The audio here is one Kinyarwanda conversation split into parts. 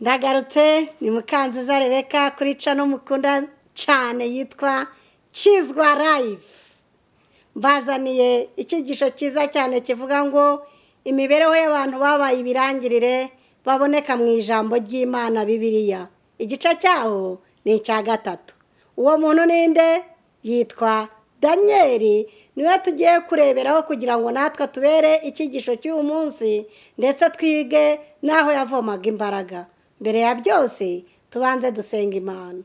Ndagarutse ni Mukanziza Rebeka kuri cano mukunda cyane yitwa Kizwa Live. Mbazaniye icyigisho cyiza cyane kivuga ngo imibereho y'abantu babaye ibirangirire baboneka mu ijambo ry'Imana Bibiliya. Igice cyaho ni icya 3. Uwo muntu ninde? Yitwa Daniel. Niwe tugiye kureberaho kugira ngo natwe tubere icyigisho cy'uyu munsi ndetse twige naho yavomaga imbaraga. Mbere ya byose tubanze dusenga Imana.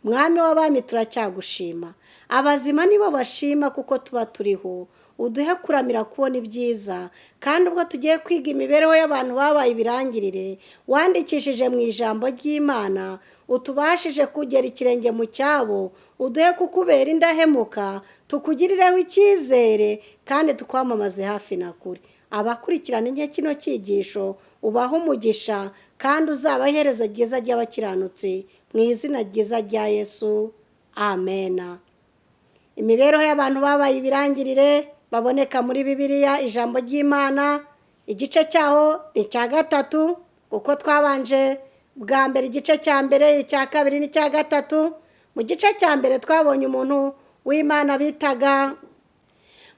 Mwami w'abami turacyagushima. Abazima nibo bashima kuko tuba turiho. Uduhe kuramira kubona ibyiza kandi ubwo tugiye kwiga imibereho y'abantu babaye ibirangirire wandikishije mu ijambo ry'Imana, utubashije kugera ikirenge mu cyabo, uduhe kukubera indahemuka, tukugirireho icyizere kandi tukwamamaze hafi na kure. Abakurikirana nke kino cyigisho ubaha umugisha kandi uzaba iherezo ryiza ry'abakiranutsi mu izina ryiza rya Yesu, amena. Imibereho y'abantu babaye ibirangirire baboneka muri Bibiliya, ijambo ry'Imana, igice cyaho ni icya 3 kuko twabanje bwa mbere igice cya mbere, icya kabiri n'icya 3. Mu gice cya mbere twabonye umuntu w'Imana bitaga,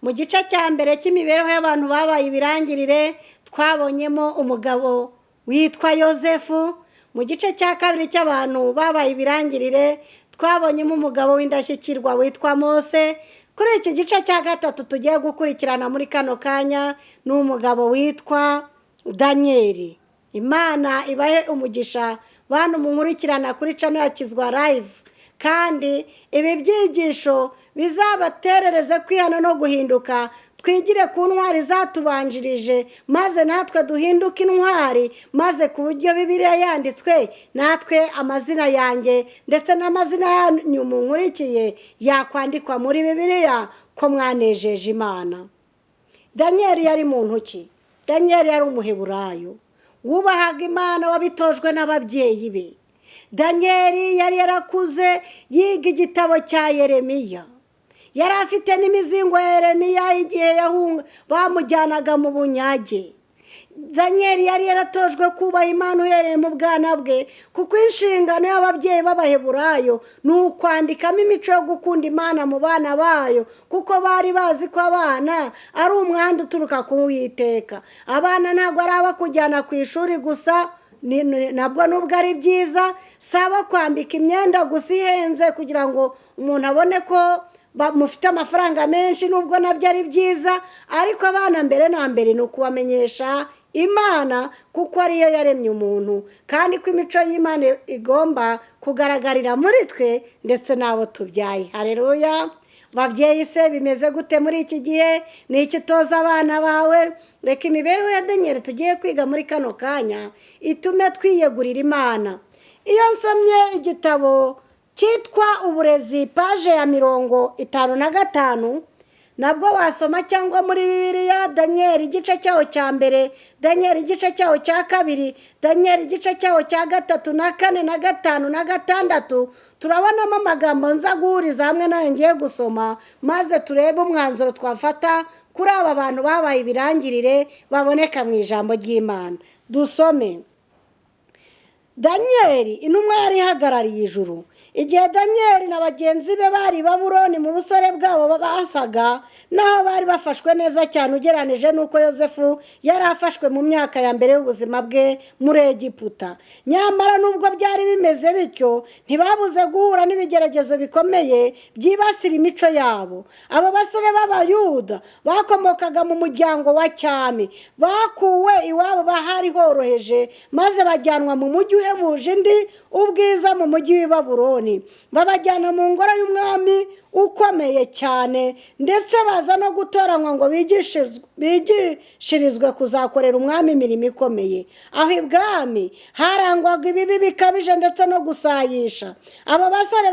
mu gice cya mbere cy'imibereho y'abantu babaye ibirangirire twabonyemo umugabo witwa Yosefu. Mu gice cya kabiri cy'abantu babaye ibirangirire twabonyemo umugabo w'indashyikirwa witwa Mose. Kuri iki gice cya 3 tugiye gukurikirana muri kano kanya ni umugabo witwa Daniel. Imana ibahe umugisha bantu munkurikirana kuri channel ya Kizwa Live, kandi ibi byigisho bizabaterereze kwihana no guhinduka, twigire ku ntwari zatubanjirije maze natwe duhinduke intwari, maze ku buryo Bibiliya yanditswe natwe amazina yanjye ndetse n'amazina yanyu munkurikiye yakwandikwa muri Bibiliya ko mwanejeje Imana. Daniel yari muntu ki? Daniel yari umuheburayo wubahaga Imana, wabitojwe n'ababyeyi be. Daniel yari yarakuze yiga igitabo cya Yeremiya. Yari afite n'imizingo ya Yeremiya igihe bamujyanaga mu bunyage. Daniel yari yaratojwe kubaha Imana uhereye mu bwana bwe, kuko inshingano y'ababyeyi b'abaheburayo ni ukwandikamo imico yo gukunda Imana mu bana bayo, kuko bari bazi ko abana ari umwanda uturuka ku Uwiteka. Abana ntabwo ari abo kujyana ku ishuri gusa, nabwo nubwo ari byiza, saba kwambika imyenda gusa ihenze kugira ngo umuntu abone ko mufite amafaranga menshi, nubwo nabyo ari byiza, ariko abana mbere na mbere ni ukubamenyesha Imana kuko ariyo yaremye umuntu, kandi ko imico y'Imana igomba kugaragarira muri twe ndetse n'abo tubyaye. Haleluya. Babyeyi se bimeze gute muri iki gihe? Ni iki utoza abana bawe? Reka imibereho ya Daniel tugiye kwiga muri kano kanya itume twiyegurira Imana. Iyo nsomye igitabo cyitwa Uburezi paje ya 55, nabwo wasoma cyangwa muri Bibiliya, Daniel igice cyaho cya mbere, Daniel igice cyaho cya kabiri, Daniel igice cyaho cya 3 na 4 na 5 na 6, turabonamo amagambo nza guhuriza hamwe nayo ngiye gusoma, maze turebe umwanzuro twafata kuri aba bantu babaye ibirangirire baboneka mu ijambo ry'Imana. Dusome. Daniel intumwa yari ihagarariye ijuru. Igihe Daniel na bagenzi be bari Babuloni mu busore bwabo basaga naho bari bafashwe neza cyane ugeranije nuko Yosefu yari afashwe mu myaka ya mbere y'ubuzima bwe muri Egiputa. Nyamara nubwo byari bimeze bityo, ntibabuze guhura n'ibigeragezo bikomeye byibasira imico yabo. Abo basore b'Abayuda bakomokaga mu muryango wa cyami, bakuwe iwabo bahari horoheje, maze bajyanwa mu mujyi uhebuje indi ubwiza mu mujyi w'i Babuloni. Babajyana mu ngoro y'umwami ukomeye cyane, ndetse baza no gutoranywa ngo bigishirizwe kuzakorera umwami imirimo ikomeye. Aho ibwami harangwaga ibibi bikabije ndetse no gusayisha. Aba basore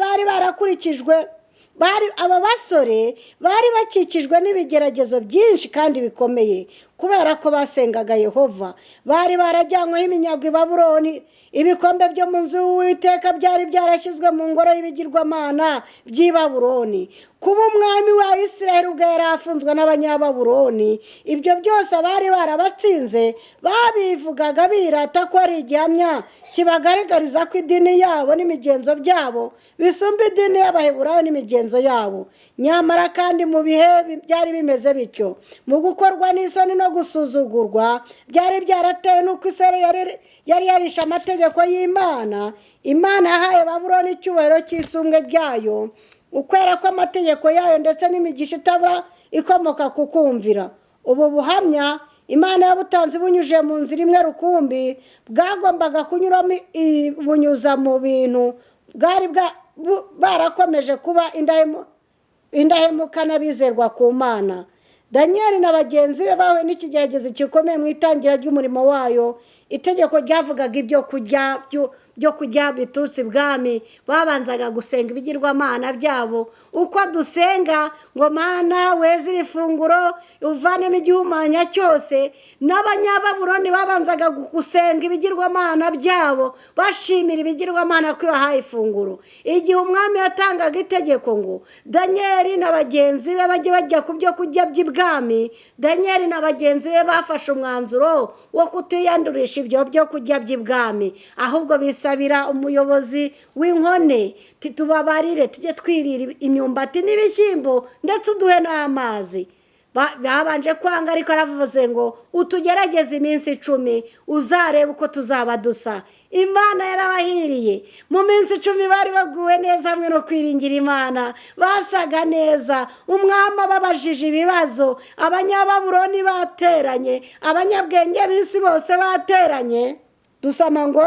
bari bakikijwe n'ibigeragezo byinshi kandi bikomeye, kubera ko basengaga Yehova. Bari barajyanyweho iminyago i Babuloni. Ibikombe byo mu nzu y'Uwiteka byari byarashyizwe mu ngoro y'ibigirwamana by'i Babuloni. Kuba umwami wa Isiraheli ubwo yari afunzwe n'abanyababuloni, ibyo byose bari barabatsinze, babivugaga birata ko ari igihamya kibagaragariza ko idini yabo n'imigenzo byabo bisumba idini y'Abaheburayo n'imigenzo yabo. Nyamara kandi mu bihe byari bimeze bityo, mu gukorwa n'isoni no gusuzugurwa byari byaratewe n'uko Isiraheli yari yarishe amategeko y'Imana. Imana yahaye Babuloni icyubahiro cy'isumbwe ryayo, ukwera kw'amategeko yayo ndetse n'imigisha itabura ikomoka ku kumvira. Ubu buhamya Imana yabutanze bunyuje mu nzira imwe rukumbi, bwagombaga kunyuramo bunyuza mu bintu bwari barakomeje kuba indahemuka n'abizerwa ku Mana. Daniel na bagenzi be bahuye n'ikigeragezo gikomeye mu itangira ry'umurimo wayo. Itegeko ryavugaga byo kujya biturutse ibwami, babanzaga gusenga ibigirwamana byabo. Uko dusenga ngo Mana weze iri funguro uvanemo igihumanya cyose, n'abanyababuloni babanzaga gusenga ibigirwamana byabo, bashimira ibigirwamana ko bahaye ifunguro. Igihe umwami yatangaga itegeko ngo Daniel na bagenzi be bajye bajya ku byo kurya by'ibwami, Daniel na bagenzi be bafashe umwanzuro wo kutiyandurisha ibyo byo kurya by'ibwami, ahubwo bisabira umuyobozi w'inkone, tubabarire tujye twirira imyumbati n'ibishyimbo ndetse uduhe n'amazi. Babanje kwanga, ariko aravuze ngo utugerageze iminsi 10 uzarebe uko tuzaba dusa. Imana yarabahiriye. Mu minsi 10 bari baguwe neza hamwe no kwiringira Imana, basaga neza. Umwami ababajije ibibazo, abanyababuloni bateranye, abanyabwenge b'isi bose bateranye. Dusoma ngo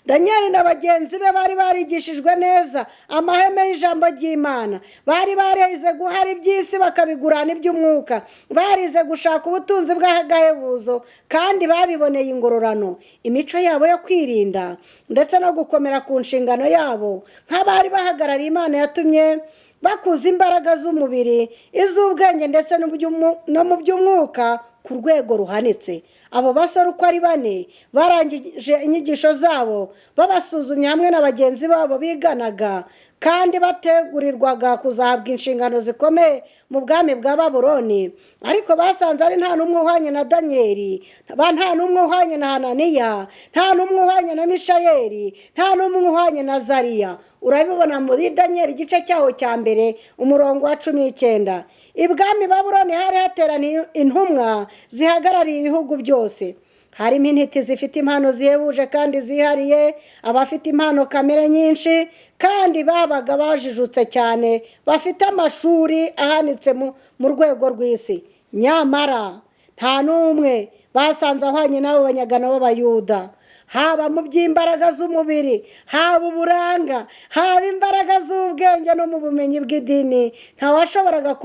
Daniel na bagenzi be bari barigishijwe neza amahame y'ijambo ry'Imana. Bari barize guhara iby'isi bakabigurana iby'umwuka. Barize gushaka ubutunzi bw'agahebuzo kandi babiboneye ingororano. Imico yabo yo kwirinda ndetse no gukomera ku nshingano yabo nk'abari bahagarariye Imana yatumye bakuza imbaraga z'umubiri, iz'ubwenge ndetse no mu by'umwuka ku rwego ruhanitse. Abo basore uko ari 4 barangije inyigisho zabo, babasuzumye hamwe na bagenzi babo biganaga kandi bategurirwaga kuzahabwa inshingano zikomeye mu bwami bwa Babuloni. Ariko basanze ari nta n'umwe uhwanye na Daniel, nta n'umwe uhwanye na Hananiya, nta n'umwe uhwanye na Mishayeli, nta n'umwe uhwanye na Zariya. Urabibona muri Daniel igice cyaho cya mbere umurongo wa 19. Ibwami Babuloni hari hateraniye intumwa zihagarariye ibihugu byose. Harimo intiti zifite impano zihebuje kandi zihariye, abafite impano kamere nyinshi kandi babaga bajijutse cyane, bafite amashuri ahanitse mu rwego rw'isi. Nyamara nta n'umwe basanze ahwanye n'abo banyagano b'Abayuda, haba mu by'imbaraga z'umubiri, haba uburanga, haba imbaraga z'ubwenge no mu bumenyi bw'idini. Ntawashoboraga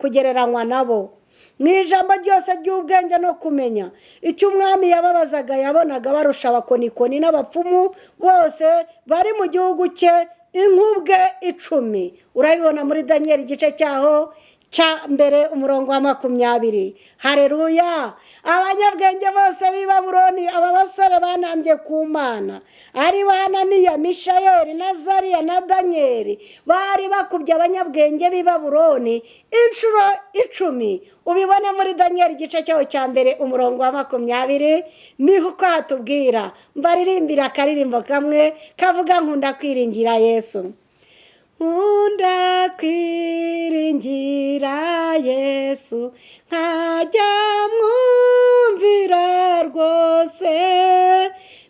kugereranywa nabo. Mu ijambo ryose ry'ubwenge no kumenya, icyo umwami yababazaga yabonaga barusha abakonikoni n'abapfumu bose bari mu gihugu cye inkubwe 10. Urabibona muri Daniel igice cyaho cya mbere umurongo wa 20. Haleluya! Abanyabwenge bose b'i Babuloni, aba basore banambye ku Mana, ari Hananiya, Mishayeli na Zariya na Daniel, bari bakubye abanyabwenge b'i Babuloni inshuro 10. Ubibone muri Daniel igice cyaho cya mbere umurongo wa 20. Niho ko hatubwira, mbaririmbira akaririmbo kamwe kavuga nkunda kwiringira Yesu. Nkunda kwiringira Yesu, nkajya mwumvira rwose,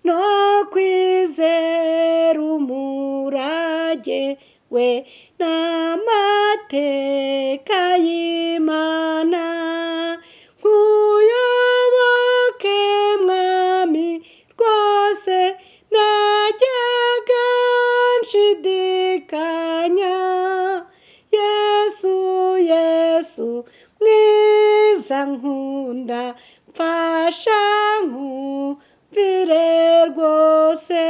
no kwizera umurage we n'amateka y'Imana. Nkuyoboke mwami rwose, najyaga nshidikanya. Yesu mwiza nkunda, mfasha nkumvire rwose.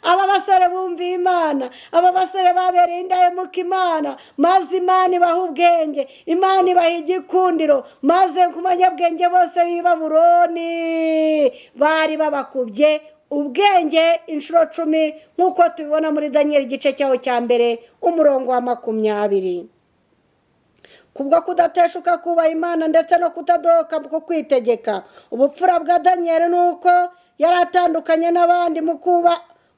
Aba basore bumviye Imana, aba basore babereye indahemuka Imana, maze Imana ibaha ubwenge, Imana ibaha igikundiro, maze ku banyabwenge bose b'i Babuloni bari babakubye ubwenge inshuro 10 nk'uko tubibona muri Daniyeli igice cyaho cya mbere umurongo wa 20. Kubwo kudateshuka kubaha Imana ndetse no kutadohoka ku kwitegeka, ubupfura bwa Daniyeli nuko yari atandukanye n'abandi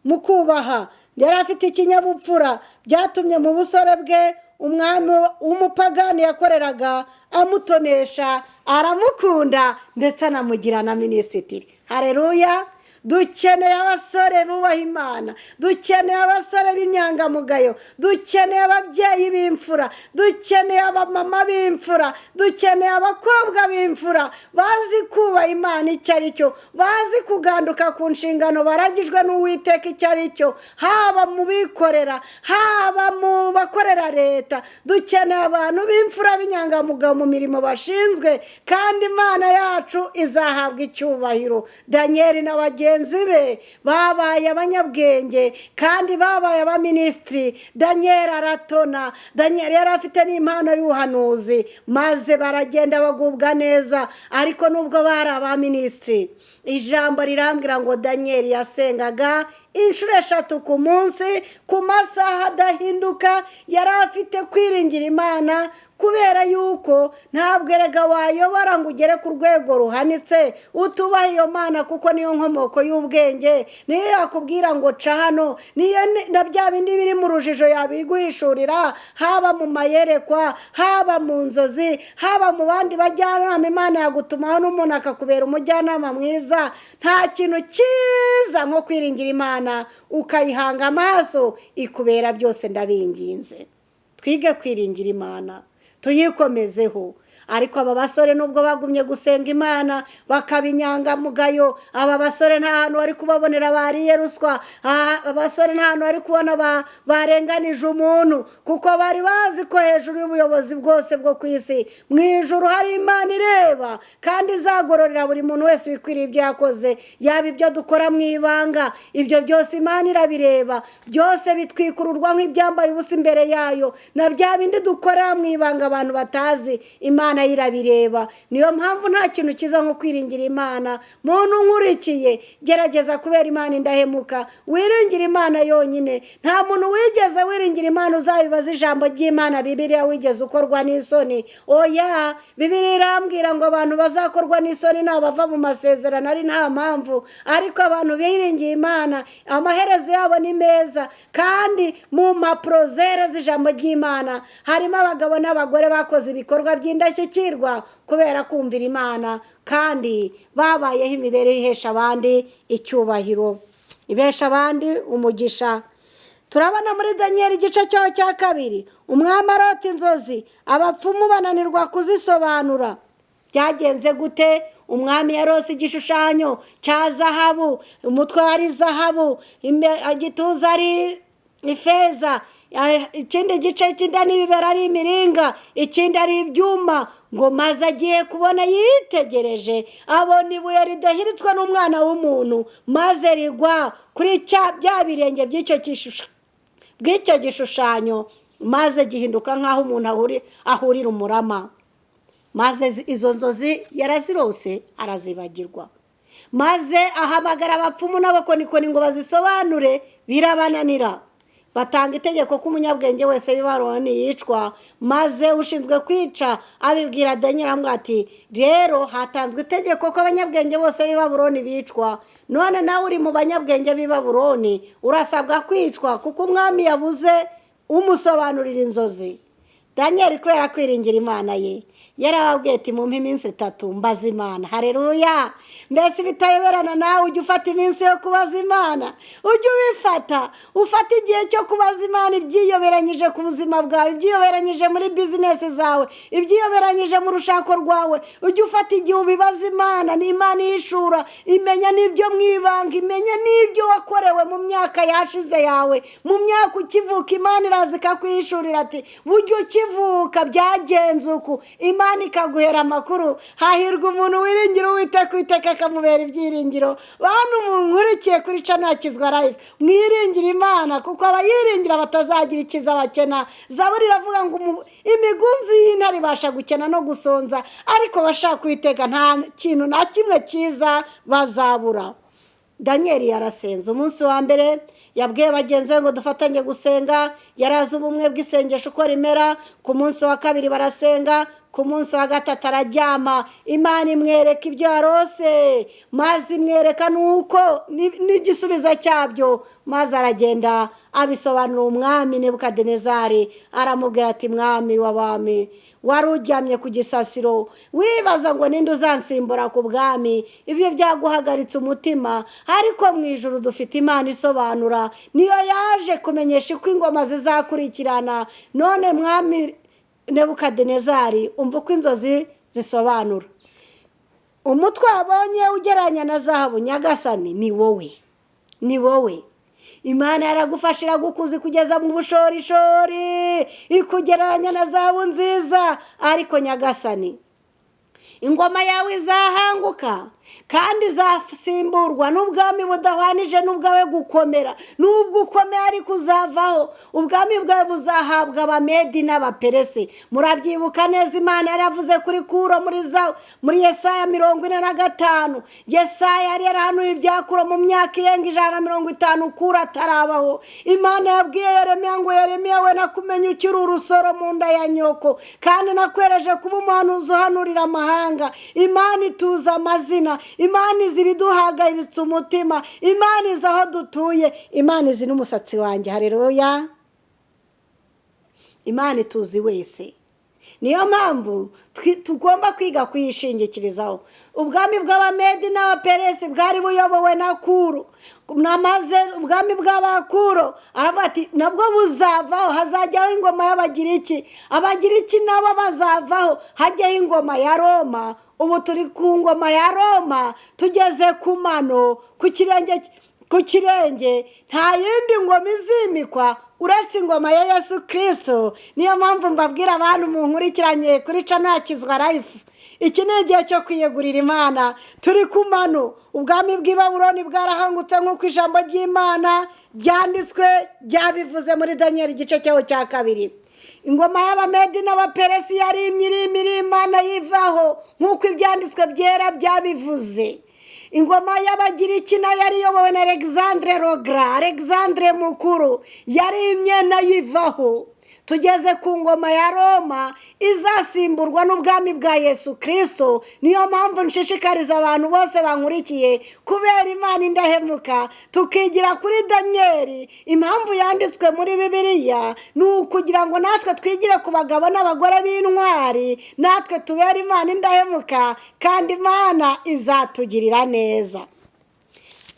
mu kubaha, yari afite ikinyabupfura, byatumye mu busore bwe umwami w'umupagani yakoreraga amutonesha, aramukunda ndetse anamugira na minisitiri. Haleluya! Dukeneye abasore bubaha Imana, dukeneye abasore b'inyangamugayo, dukeneye ababyeyi b'imfura, dukeneye abamama b'imfura, dukeneye abakobwa b'imfura bazi kubaha Imana icyo ari cyo, bazi kuganduka ku nshingano baragijwe n'Uwiteka icyo ari cyo, haba mu bikorera, haba mu bakorera leta. Dukeneye abantu b'imfura b'inyangamugayo mu mirimo bashinzwe, kandi Imana yacu izahabwa icyubahiro. Daniyeli n'abagenzi be babaye abanyabwenge kandi babaye abaminisitiri. Daniyeli aratona, Daniyeli yari afite n'impano y'ubuhanuzi, maze baragenda bagubwa neza. Ariko nubwo bari abaminisitiri, ijambo rirambwira ngo Daniyeli yasengaga inshuro 3 ku munsi ku masaha adahinduka. Yari afite kwiringira Imana, kubera yuko ntabwo erega wayobora ngo ugere ku rwego ruhanitse utubaha iyo Mana, kuko niyo nkomoko y'ubwenge. Niyo yakubwira ngo ca hano, niyo na bya bindi biri mu rujijo yabiguhishurira, haba mu mayerekwa, haba mu nzozi, haba mu bandi bajyanama. Imana yagutumaho n'umuntu akakubera umujyanama mwiza. Nta kintu cyiza nko kwiringira Imana ukayihanga amaso, ikubera byose. Ndabinginze twige kwiringira Imana, tuyikomezeho. Ariko aba basore nubwo bagumye gusenga Imana bakaba inyangamugayo, aba basore nta hantu bari kubabonera bariye ruswa, abasore nta hantu bari kubona barenganije umuntu, kuko bari bazi ko hejuru y'ubuyobozi bwose bwo ku isi mu ijuru hari Imana ireba kandi izagororera buri muntu wese bikwiriye ibyo yakoze. Yaba ibyo dukora mu ibanga, ibyo byose Imana irabireba, byose bitwikururwa nk'ibyambaye ubusa imbere yayo. Na bya bindi dukorera mu ibanga abantu batazi, Imana irabireba. Niyo mpamvu nta kintu kiza nko kwiringira Imana. Muntu nkurikiye, gerageza kubera Imana indahemuka, wiringira Imana yonyine. Nta muntu wigeze wiringira Imana uzabibaza ijambo ry'Imana Bibiliya wigeze ukorwa n'isoni. Oya, Bibiliya irambwira ngo abantu bazakorwa n'isoni n'abava mu masezerano ari nta mpamvu. Ariko abantu biringiye Imana amaherezo yabo ni meza, kandi mu mpapuro zera z'ijambo ry'Imana harimo abagabo n'abagore bakoze ibikorwa by'indashyikirwa kubera kumvira Imana, kandi babayeho imibereho ihesha abandi icyubahiro, ibesha abandi umugisha. Turabona muri Daniyeli igice cyaho cya 2, umwami arota inzozi, abapfumu bananirwa kuzisobanura. Byagenze gute? Umwami yarose igishushanyo cya zahabu, umutwe wari zahabu, igituza ari ifeza, ikindi gice cy'inda n'ibibera ari imiringa, ikindi ari ibyuma. Ngo maze agiye kubona yitegereje, abona ibuye ridahiritswe n'umwana w'umuntu, maze rigwa kuri bya birenge bw'icyo gishushanyo, maze gihinduka nk'aho umuntu ahurira umurama. Maze izo nzozi yarazirose arazibagirwa, maze ahamagara abapfumu n'abakonikoni ngo bazisobanure, birabananira. Batanga itegeko ko umunyabwenge wese w'i Babuloni yicwa, maze ushinzwe kwica abibwira Daniyeli amubwira ati, rero hatanzwe itegeko ko abanyabwenge bose b'i Babuloni bicwa, none nawe uri mu banyabwenge b'i Babuloni urasabwa kwicwa, kuko umwami yabuze umusobanurira inzozi. Daniyeli kubera kwiringira Imana ye, yarababwiye ati mumpe iminsi 3 mbaza Imana. Haleluya! Mbese bitayoberana nawe ujye ufata iminsi yo kubaza Imana, ujye ubifata, ufata igihe cyo kubaza Imana ibyiyoberanyije ku buzima bwawe, ibyiyoberanyije muri bizinesi zawe, ibyiyoberanyije mu rushako rwawe. Ujye ufata igihe ubibaza Imana, ni Imana yishura, imenya n'ibyo mwibanga, imenya n'ibyo wakorewe mu myaka yashize yawe. Mu myaka ukivuka Imana iraza ikakwishurira ati buryo ukivuka byagenze uku. Imana imana ikaguhera amakuru. Hahirwa umuntu wiringira Uwiteka, Uwiteka akamubera ibyiringiro. Bantu munkurikiye kuri channel Kizwa Life, mwiringira imana kuko abayiringira batazagira ikiza bakena. Zaburi iravuga ngo imigunzu y'intare ibasha gukena no gusonza, ariko bashaka Uwiteka nta kintu na kimwe cyiza bazabura. Danieli yarasenze umunsi wa mbere, yabwiye bagenzi be ngo dufatanye gusenga. Yarazi ubumwe bw'isengesho uko rimera. Ku munsi wa kabiri barasenga, ku munsi wa gatatu araryama. Imana imwereka ibyo yarose, maze imwereka nuko n'igisubizo cyabyo, maze aragenda abisobanura umwami Nebukadinezari. Aramubwira ati mwami w'abami, wari uryamye ku gisasiro wibaza ngo ninde uzansimbura ku bwami. Ibyo byaguhagaritse umutima, ariko mu ijuru dufite Imana isobanura, niyo yaje kumenyesha uko ingoma zizakurikirana. None mwami Nebukadinezari, umva uko inzozi zisobanura. Umutwe wabonye ugereranya na zahabu, nyagasani ni wowe, ni wowe. Imana yaragufasha iragukuza kugeza mu bushorishori, ikugereranya na zahabu nziza. Ariko nyagasani, ingoma yawe izahanguka kandi izasimburwa n'ubwami budahwanije n'ubwawe gukomera. N'ubwo ukomeye ariko uzavaho, ubwami bwawe buzahabwa Abamedi n'Abaperesi. Murabyibuka neza, Imana yaravuze kuri Kuro muri Yesaya 45. Yesaya yari yarahanuye ibya Kuro mu myaka irenga 150 Kuro atarabaho. Imana yabwiye Yeremiya ngo Yeremiya, we nakumenye ukiri urusoro mu nda ya nyoko, kandi nakwereje kuba umuhanuzi uhanurira amahanga. Imana ituza amazina, Imana izi ibiduhagaritse umutima, Imana izi aho dutuye, Imana izi n'umusatsi wanjye. Haleluya. Imana ituzi wese. Niyo mpamvu tugomba kwiga kuyishingikirizaho. Ubwami bw'Abamedi n'Abaperesi bwari buyobowe na Kuro. Namaze ubwami bw'Abakuro aravuga ati nabwo buzavaho, hazajyaho ingoma y'Abagiriki. Abagiriki nabo bazavaho, hajyaho ingoma ya Roma. Ubu turi ku ngoma ya Roma, tugeze ku mano, ku kirenge. Nta yindi ngoma izimikwa uretse ingoma ya Yesu Kristo. Niyo mpamvu mbabwira abantu munkurikiranye kuri channel Kizwa Life, iki ni igihe cyo kwiyegurira Imana. Turi ku mano. Ubwami bw'i Babuloni bwarahangutse nk'uko ijambo ry'Imana byanditswe byabivuze muri Daniel igice cyaho cya 2. Ingoma y'Abamedi n'Abaperesi yari imyiri Imana yivaho nk'uko ibyanditswe byera byabivuze. Ingoma y'Abagiriki nayo yari iyobowe na Alexandre Rogra, Alexandre Mukuru, yari imyena yivaho. Tugeze ku ngoma ya Roma izasimburwa n'ubwami bwa Yesu Kristo. Niyo mpamvu nshishikariza abantu bose bankurikiye kubera Imana indahemuka, tukigira kuri Danieli. Impamvu yanditswe muri Bibiliya ni ukugira ngo natwe twigire ku bagabo n'abagore b'intwari, natwe tubera Imana indahemuka, kandi Imana izatugirira neza.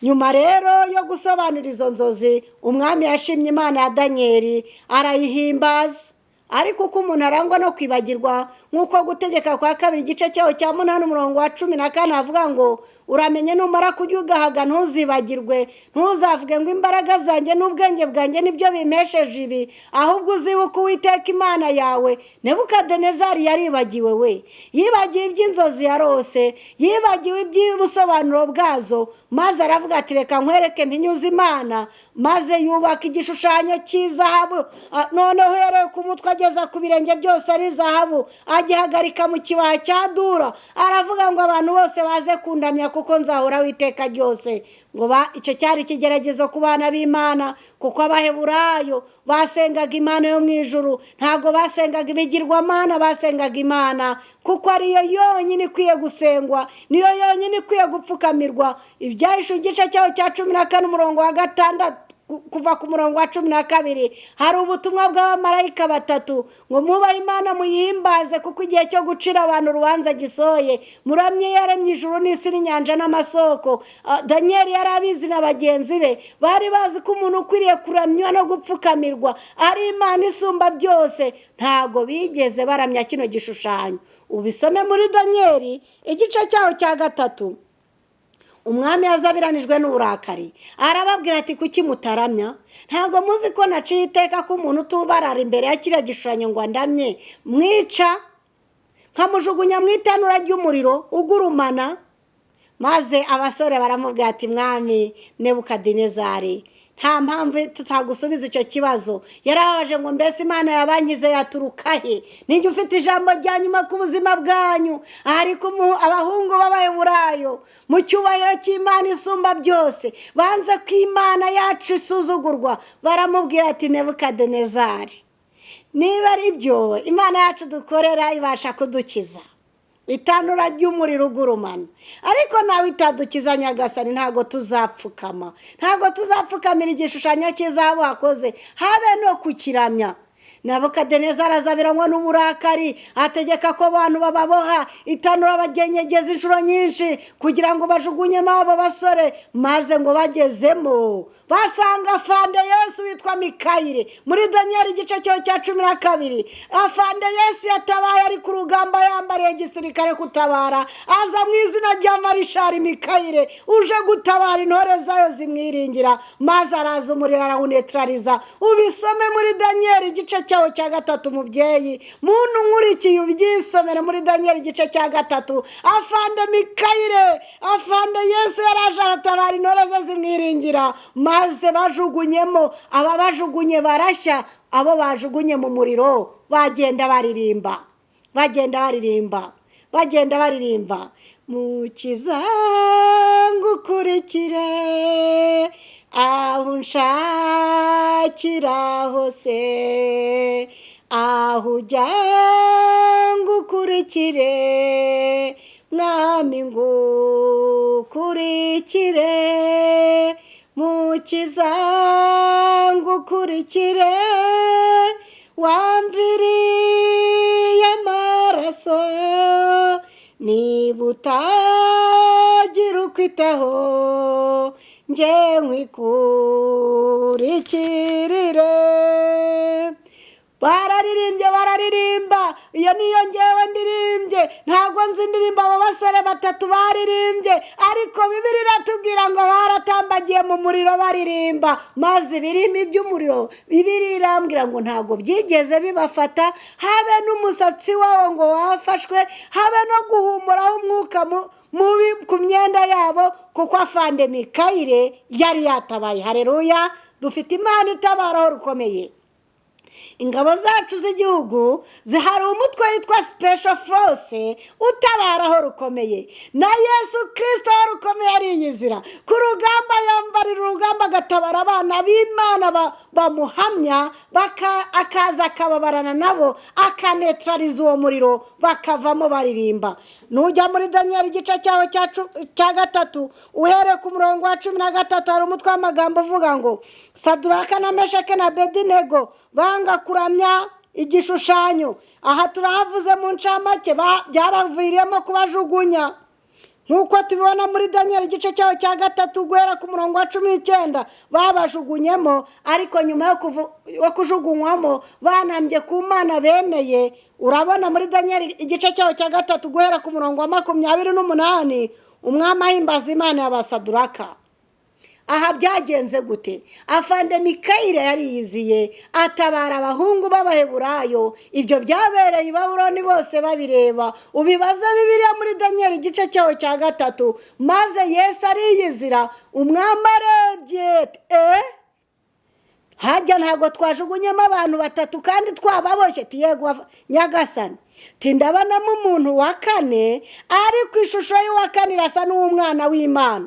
Nyuma rero yo gusobanura izo nzozi, umwami yashimye Imana ya Danieli arayihimbaza. Ariko uko umuntu arangwa no kwibagirwa, nk'uko Gutegeka kwa 2 igice cyaho cya 8 umurongo wa 14 avuga ngo uramenye numara kujya ugahaga ntuzibagirwe, ntuzavuge ngo imbaraga zanjye n'ubwenge bwanjye nibyo bimesheje ibi, ahubwo uzibuka Uwiteka Imana yawe. Nebukadinezari yaribagiwe we, yibagiwe iby'inzozi yarose, yibagiwe iby'ubusobanuro bwazo, maze aravuga ati reka nkwereke mpinyuza Imana. Maze yubaka igishushanyo cy'izahabu, noneho uhereye ku mutwe ageza ku birenge byose ari zahabu, agihagarika mu kibaha cya Dura. Aravuga ngo abantu bose baze kundamya kuko nzahora witeka ryose. Ngo icyo cyari ikigeragezo ku bana b'Imana, kuko Abaheburayo basengaga Imana yo mu ijuru, ntago basengaga ibigirwamana, basengaga Imana kuko ariyo yonyine ikwiye gusengwa, niyo yonyine ikwiye gupfukamirwa. Ibyahishuwe igice cyaho cya 14 umurongo wa 6 kuva ku murongo wa 12 hari ubutumwa bw'abamarayika 3 ngo mubahe Imana muyihimbaze kuko igihe cyo gucira abantu urubanza gisoye. Muramye yaremye ijuru n'isi n'inyanja n'amasoko. Danieli yarabizi na bagenzi be bari bazi ko umuntu ukwiriye kuramywa no gupfukamirwa ari Imana isumba byose. Ntago bigeze baramya kino gishushanyo. Ubisome muri Danieli igice cyaho cya 3. Umwami yazabiranijwe n'uburakari, arababwira ati kuki mutaramya? Ntago muzi ko naciye iteka ko umuntu tubarara imbere ya kiriya gishushanyo ngo ndamye mwica? nkamujugunya mu itanura ry'umuriro ugurumana. Maze abasore baramubwira ati mwami Nebukadinezari, nta mpamvu tutagusubiza icyo kibazo. Yarababaje ngo mbese Imana yabankize yaturuka he? Ninjye ufite ijambo rya nyuma ku buzima bwanyu. Ariko abahungu b'Abaheburayo mu cyubahiro cy'Imana isumba byose banze ko Imana yacu isuzugurwa, baramubwira ati Nebukadinezari, niba ari byo Imana yacu dukorera ibasha kudukiza itanura ry'umuriro ugurumana, ariko nawe itadukiza Nyagasani, ntago tuzapfukama, ntago tuzapfukamira igishushanyo cy'izahabu wakoze, habe no kukiramya. Nebukadinezari azabiranywa n'uburakari, ategeka ko abantu bababoha itanura bagenyegeza inshuro nyinshi kugira ngo bajugunyemo abo basore. Maze ngo bagezemo basanga afande Yesu witwa Mikayire. Muri Daniyeli igice cya 12, afande Yesu yatabaye ari ku rugamba yambariye gisirikare kutabara, aza mu izina rya Marishari Mikayire uje gutabara intore zayo zimwiringira. Maze araza umuriro arawunetraliza. Ubisome muri Daniyeli igice cyawo cya 3 mubyeyi, muntu nkurikiye ubyisomere muri Daniyeli igice cya 3. Afande Mikayire, afande Yesu yaraje aratabara intore ze zimwiringira. Maze bajugunyemo, aba bajugunye barashya, abo bajugunye mu muriro bagenda baririmba, Mukiza ngukurikire aho unshakira hose, aho ujya ngukurikire mwami ngukurikire, Mukiza ngukurikire wamviriye amaraso, niba utagira ukwitaho njye nkwikurikirire. Bararirimba, iyo niyo ngewe ndirimbye, ntabwo nzi indirimbo abo basore 3 baririmbye, ariko Bibiliya iratubwira ngo baratambagiye mu muriro baririmba. Maze ibirimo iby'umuriro Bibiliya irambwira ngo ntabwo byigeze bibafata, habe n'umusatsi wabo ngo wafashwe, habe no guhumuraho umwuka mubi ku myenda yabo, kuko afande Mikayire yari yatabaye. Haleluya! Dufite Imana itabaraho rukomeye. Ingabo zacu z'igihugu zihari umutwe witwa Special Force utabaraho rukomeye, na Yesu Kristo rukomeye ariyizira ku rugamba, yambarira urugamba agatabara abana b'Imana bamuhamya, akaza akababarana nabo, akanetraliza uwo muriro, bakavamo baririmba. Nujya muri Daniyeli igice cyawo cya 3 uhere ku murongo wa 13, hari umutwe w'amagambo uvuga ngo Saduraka na Meshake na Abedinego banga kuramya igishushanyo. Aha turahavuze mu ncamake byabaviriyemo kubajugunya, nkuko tubibona muri Daniyeli igice cyawo cya 3 guhera ku murongo wa 19 babajugunyemo, ariko nyuma yo kujugunywamo banambye ku Mana bemeye. Urabona muri Daniyeli igice cyawo cya 3 guhera ku murongo wa 28 umwami ahimbaza Imana y'Abasaduraka. Aha byagenze gute? Afande Mikayire yariyiziye atabara abahungu b'Abaheburayo. Ibyo byabereye i Babuloni bose babireba. Ubibaza Bibiliya muri Daniyeli igice cyawo cya 3. Maze Yesu ariyizira, umwami arebye, hajya ntago twajugunyemo abantu 3 kandi twababoshye. Yego Nyagasani, ndabonamo umuntu wa 4 ari ku ishusho y'uwa 4 irasa n'umwana w'Imana.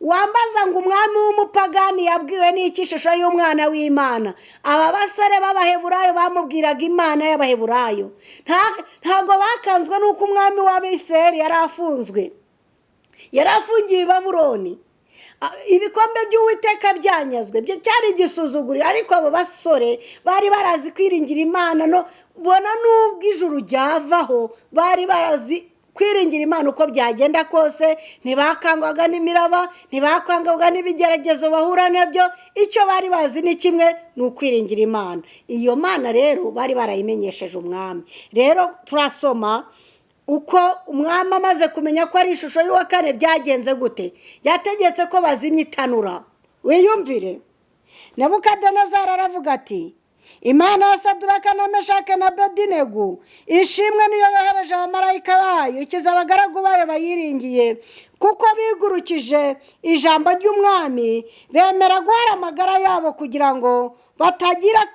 Wambaza ngo umwami w'umupagani yabwiwe n'iki ishusho y'umwana w'Imana? Aba basore b'Abaheburayo bamubwiraga Imana y'Abaheburayo. Ntago bakanzwe n'uko umwami w'Abisirayeli yari afungiye i Babuloni. Ibikombe by'Uwiteka byanyazwe, byo cyari igisuzuguriro, ariko abo basore bari barazi kwiringira Imana, no bona n'ubwo ijuru ryavaho bari barazi kwiringira Imana uko byagenda kose. Ntibakangwaga n'imiraba, ntibakangwaga n'ibigeragezo bahura nabyo. Icyo bari bazi ni kimwe, ni ukwiringira Imana. Iyo Mana rero bari barayimenyesheje umwami. Rero turasoma uko umwami amaze kumenya ko ari ishusho y'uwa 4 byagenze gute. Yategetse ko bazimya itanura. Wiyumvire, Nebukadinezari aravuga ati imana ya Saduraka na Meshake na Abedinego ishimwe niyo yohereje abamarayika bayo ikiza abagaragu bayo bayiringiye, kuko bigurukije ijambo ry'umwami bemera guhara amagara yabo kugira ngo batagira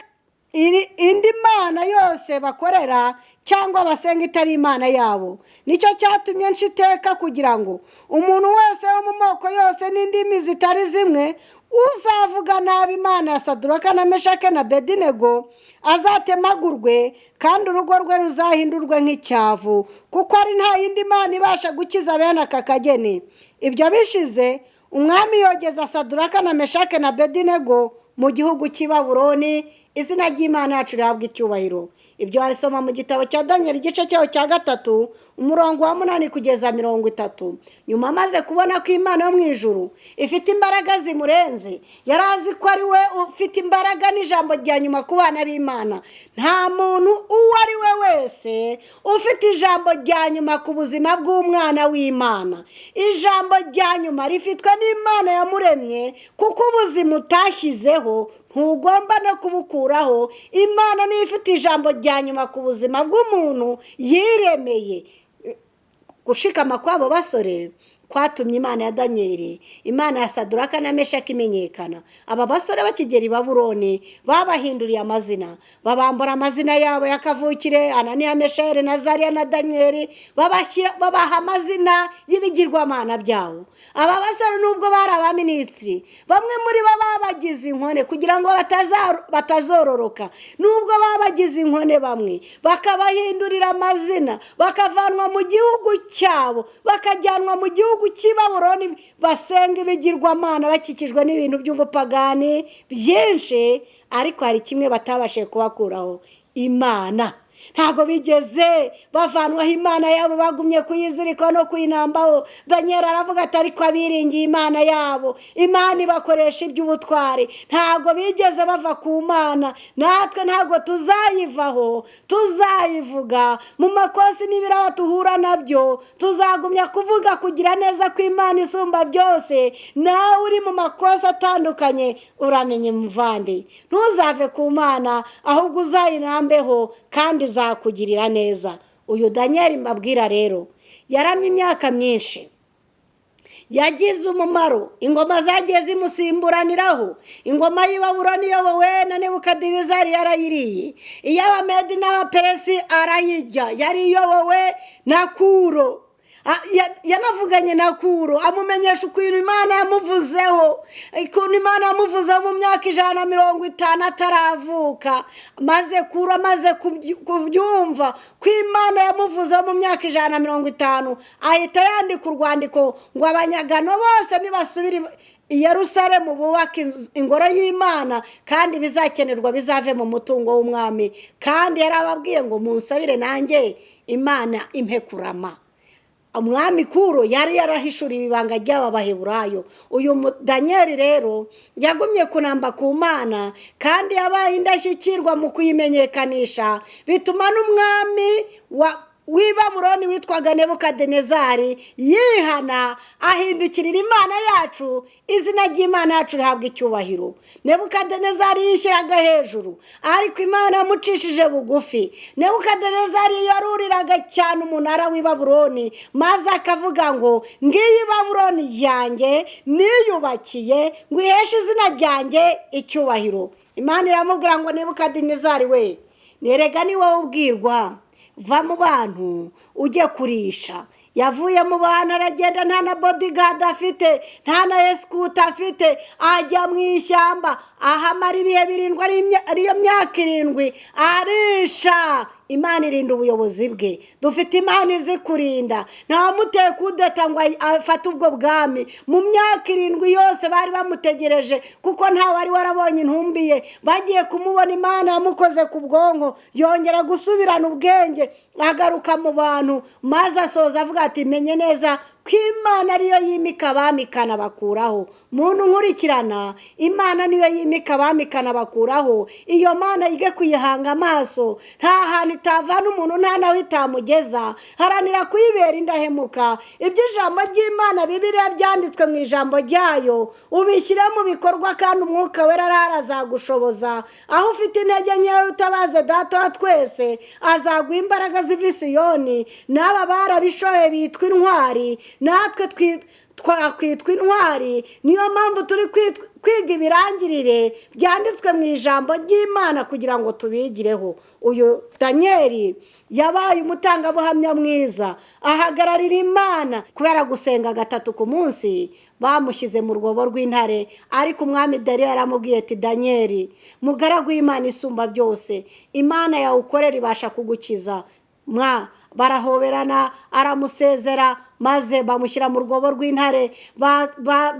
indi mana yose bakorera cyangwa basenga itari imana yabo. Nicyo cyatumye nca iteka kugira ngo umuntu wese wo mu moko yose n'indimi zitari zimwe uzavuga nabi imana ya Saduraka na Meshake na Abedinego azatemagurwe, kandi urugo rwe ruzahindurwe nk'icyavu, kuko ari nta yindi mana ibasha gukiza bene aka kageni. Ibyo bishize umwami yogeza Saduraka na Meshake na Abedinego mu gihugu cy'i Babuloni. Izina ry'Imana yacu rihabwa icyubahiro. Ibyo wasoma mu gitabo cya Danieli igice cyaho cya 3 umurongo wa 8 kugeza 30. Nyuma amaze kubona ko Imana yo mu ijuru ifite imbaraga zimurenze, yarazi ko ari we ufite imbaraga n'ijambo rya nyuma ku bana b'Imana. Nta muntu uwo ari we wese ufite ijambo rya nyuma ku buzima bw'umwana w'Imana. Ijambo rya nyuma rifitwe n'Imana yamuremye, kuko ubuzima utashyizeho ntugomba no kubukuraho. Imana niyo ifite ijambo rya nyuma ku buzima bw'umuntu yiremeye. Gushikama kw'abo basore kwatumye Imana ya Danieli, Imana ya Saduraka na Meshake imenyekana. Aba basore bakigera i Babuloni babahinduriye amazina, babambura amazina yabo yakavukire, Ananiya, Meshayeli na Azariya na Danieli, babaha amazina y'ibigirwamana byabo. Aba basore nubwo bari abaminisitiri, bamwe muri bo babagize inkone kugira ngo batazororoka. Nubwo babagize inkone bamwe bakabahindurira amazina, bakavanwa mu gihugu cyabo bakajyanwa mu gihugu cy'i Babuloni basenga ibigirwamana bakikijwe n'ibintu by'ubupagani byinshi, ariko hari kimwe batabashe kubakuraho: Imana. Ntago bigeze bavanwaho Imana yabo, bagumye kuyizirika no kuyinambaho. Daniel aravuga ati ariko abiringiye Imana yabo, Imana ibakoresha iby'ubutware. Ntago bigeze bava ku Mana, natwe ntago tuzayivaho, tuzayivuga mu makosi n'ibiraha tuhura nabyo. Tuzagumya kuvuga kugira neza ko Imana isumba byose. Nawe uri mu makosa atandukanye uramenye muvande, ntuzave ku Mana, ahubwo uzayinambeho kandi zakugirira neza. Uyu Daniel mbabwira rero yaramye imyaka myinshi, yagize umumaro. Ingoma zagiye zimusimburaniraho. Ingoma y'i Babuloni iyobowe na Nebukadinezari yarayiriye, iy'Abamedi n'Abaperesi arayirya, yari iyobowe na Kuro. Yanavuganye na Kuro amumenyesha ukuntu Imana yamuvuzeho, ukuntu Imana yamuvuzeho mu myaka 150 ataravuka. Maze Kuro amaze kubyumva ko Imana yamuvuzeho mu myaka 150, ahita yandika urwandiko ngo abanyagano bose nibasubire i Yerusalemu bubaka ingoro y'Imana, kandi bizakenerwa bizave mu mutungo w'umwami. Kandi yarababwiye ngo munsabire nanjye Imana impe kurama. Umwami Kuro yari yarahishuriye ibanga ry'aba Baheburayo. Uyu Daniel rero yagumye kunamba ku Mana, kandi yabaye indashyikirwa mu kuyimenyekanisha, bituma n'umwami w'i Babuloni witwaga Nebukadinezari yihana, ahindukirira Imana yacu. Izina ry'Imana yacu rihabwa icyubahiro. Nebukadinezari yishyiraga hejuru, ariko Imana yamucishije bugufi. Nebukadinezari yaruriraga cyane umunara w'i Babuloni, maze akavuga ngo ngiyi Babuloni yanjye niyubakiye, ngo iheshe izina ryanjye icyubahiro. Imana iramubwira ngo Nebukadinezari we, nerega ni wowe ubwirwa, va mu bantu ujye kurisha. Yavuye mu bantu aragenda, nta na bodyguard afite, nta na escort afite, ajya mu ishyamba ahamara ibihe 7 ariyo myaka 7 arisha. Imana irinda ubuyobozi bwe. Dufite Imana izi kurinda. Ntawamuteye kudeta ngo afate ubwo bwami. Mu myaka 7 yose bari bamutegereje, kuko nta wari warabonye intumbi ye. Bagiye kumubona, Imana yamukoze ku bwonko, yongera gusubirana ubwenge, agaruka mu bantu, maze asoza avuga ati menye neza ko Imana ariyo yimika abami ikanabakuraho. Muntu nkurikirana, Imana niyo yimika abami ikanabakuraho. Iyo Mana yige kuyihanga amaso, nta hantu itavana umuntu, nta naho itamugeza. Haranira kuyibera indahemuka. Ibyo ijambo ry'Imana Bibiliya byanditswe mu ijambo ryayo ubishyire mu bikorwa, kandi Umwuka Wera arazagushoboza. Aho ufite intege nkeya utabaze Data wa twese azaguha imbaraga ziva i Siyoni. N'aba barabishoye bitwa intwari, natwe twakwitwa intwari. Niyo mpamvu turi kwiga ibirangirire byanditswe mu ijambo ry'Imana kugira ngo tubigireho. Uyu Danieli yabaye umutangabuhamya mwiza, ahagararira Imana kubera gusenga 3 ku munsi. Bamushyize mu rwobo rw'intare, ariko umwami Dariyo yaramubwiye ati, Danieli, mugaragu w'Imana isumba byose, Imana yawukorera ibasha kugukiza. Barahoberana, aramusezera, maze bamushyira mu rwobo rw'intare.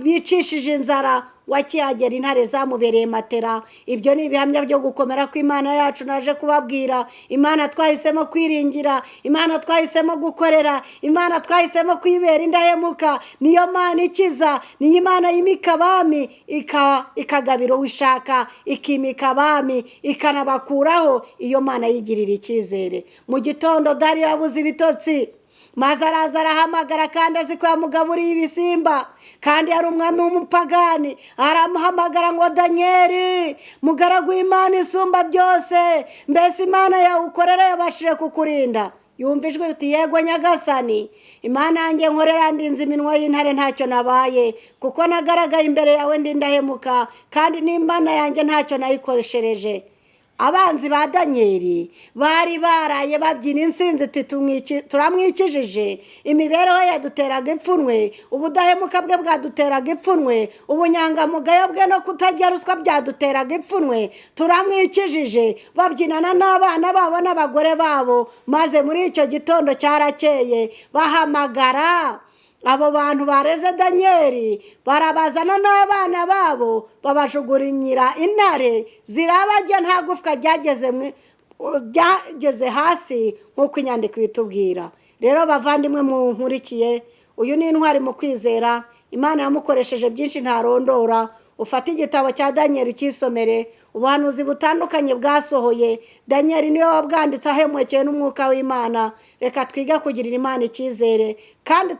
Bicishije inzara, wakihagera intare zamubereye matera. Ibyo ni ibihamya byo gukomera kw'Imana yacu naje kubabwira. Imana twahisemo kwiringira, Imana twahisemo gukorera, Imana twahisemo kuyibera indahemuka. Niyo Mana ikiza, niyo Imana yimika abami ikagabira uwishaka, ikimika abami ikanabakuraho. Iyo Mana yigirira icyizere. Mu gitondo Dariyo yabuze ibitotsi, maze araza arahamagara, kandi azi ko yamugaburiye ibisimba, kandi yari umwami w'umupagani. Aramuhamagara ngo, Danieli, mugaragu w'Imana isumba byose, mbese Imana yawukorera yabashije kukurinda? Yumva ijwi uti, yego nyagasani, Imana yanjye nkorera ndinze iminwa y'intare ntacyo nabaye, kuko nagaragaye imbere yawe ndi indahemuka, kandi n'Imana yanjye ntacyo nayikoreshereje. Abanzi ba Danieli bari baraye babyina insinzi, turamwikijije. Imibereho yaduteraga ipfunwe, ubudahemuka bwe bwaduteraga ipfunwe, ubunyangamugayo bwe no kutagira ruswa byaduteraga ipfunwe. Turamwikijije, babyinana n'abana babo n'abagore babo. Maze muri icyo gitondo cyarakeye, bahamagara abo bantu bareze Danieli, barabazana n'abana babo, babajugurinyira intare, zirabajya nta gufwa ryageze hasi, nk'uko inyandiko itubwira. Rero bavandimwe munkurikiye, uyu ni intwari mu kwizera. Imana yamukoresheje byinshi ntarondora. Ufate igitabo cya Danieli ukisomere, ubuhanuzi butandukanye bwasohoye. Danieli niwe wabwanditse ahemukeye n'Umwuka w'Imana. Reka twige kugirira Imana icyizere, kandi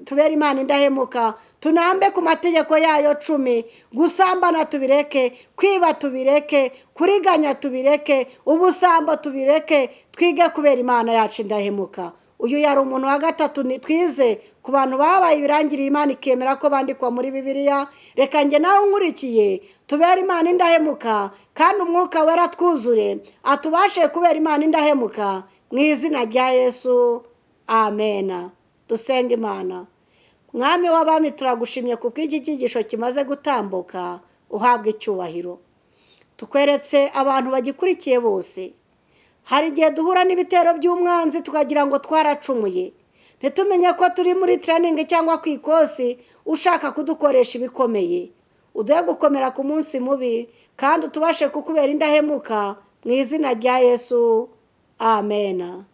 tubere Imana indahemuka. Tunambe ku mategeko yayo 10. Gusambana tubireke, kwiba tubireke, kuriganya tubireke, ubusambo tubireke. Twige kubera Imana yacu indahemuka. Uyu yari umuntu wa gatatu twize ku bantu babaye ibirangirira Imana ikemera ko bandikwa muri Bibiliya. Reka njye nawe nkurikiye tubere Imana indahemuka, kandi Umwuka Wera twuzure atubashe kubera Imana indahemuka, mu izina rya Yesu, amen. Dusenga Imana. Mwami w'abami, turagushimye kuko iki cyigisho kimaze gutambuka. Uhabwe icyubahiro. Tukweretse abantu bagikurikiye bose. Hari igihe duhura n'ibitero by'umwanzi tukagira ngo twaracumuye, ntitumenye ko turi muri training cyangwa ku ikosi ushaka kudukoresha ibikomeye. Uduhe gukomera ku munsi mubi, kandi tubashe kukubera indahemuka, mu izina rya Yesu, amen.